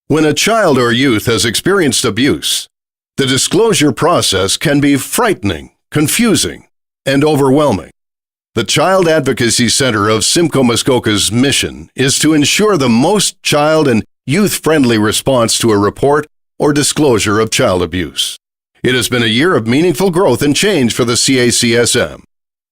When a child or youth has experienced abuse, the disclosure process can be frightening, confusing, and overwhelming. The Child Advocacy Center of Simcoe Muskoka's mission is to ensure the most child and youth-friendly response to a report or disclosure of child abuse. It has been a year of meaningful growth and change for the CACSM.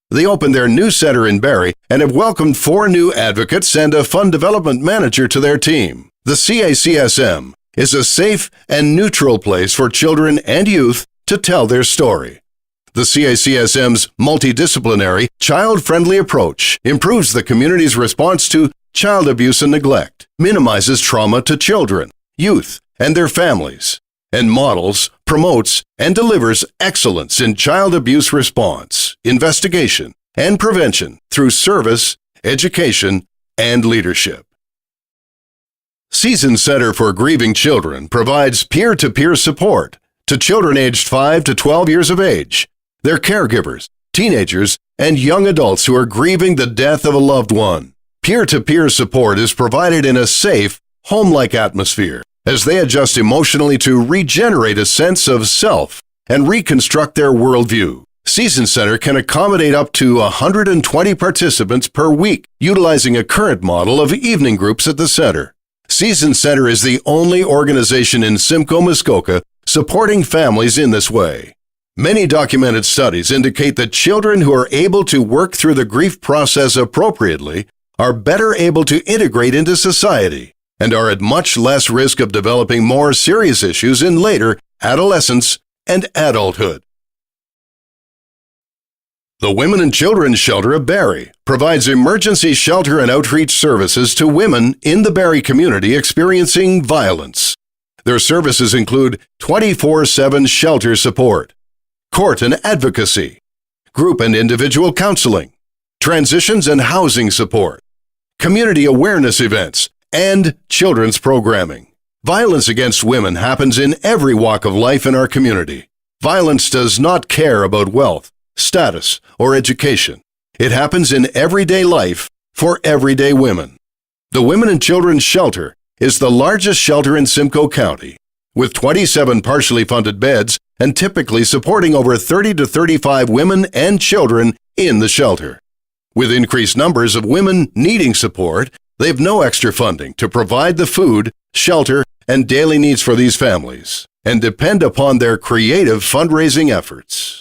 They opened their new center in Barrie and have welcomed 4 new advocates and a fund development manager to their team. The CACSM is a safe and neutral place for children and youth to tell their story. The CACSM's multidisciplinary, child-friendly approach improves the community's response to child abuse and neglect, minimizes trauma to children, youth, and their families, and models, promotes, and delivers excellence in child abuse response, investigation, and prevention through service, education, and leadership. Season Center for Grieving Children provides peer-to-peer support to children aged 5 to 12 years of age, their caregivers, teenagers, and young adults who are grieving the death of a loved one. Peer-to-peer support is provided in a safe, home-like atmosphere as they adjust emotionally to regenerate a sense of self and reconstruct their worldview. Season Center can accommodate up to 120 participants per week, utilizing a current model of evening groups at the center. Season Center is the only organization in Simcoe Muskoka supporting families in this way. Many documented studies indicate that children who are able to work through the grief process appropriately are better able to integrate into society and are at much less risk of developing more serious issues in later adolescence and adulthood. The Women and Children's Shelter of Barrie provides emergency shelter and outreach services to women in the Barrie community experiencing violence. Their services include 24/7 shelter support, court and advocacy, group and individual counseling, transitions and housing support, community awareness events, and children's programming. Violence against women happens in every walk of life in our community. Violence does not care about wealth, status, or education. It happens in everyday life for everyday women. The Women and Children's Shelter is the largest shelter in Simcoe County, with 27 partially funded beds and typically supporting over 30 to 35 women and children in the shelter. With increased numbers of women needing support, they have no extra funding to provide the food, shelter, and daily needs for these families, and depend upon their creative fundraising efforts.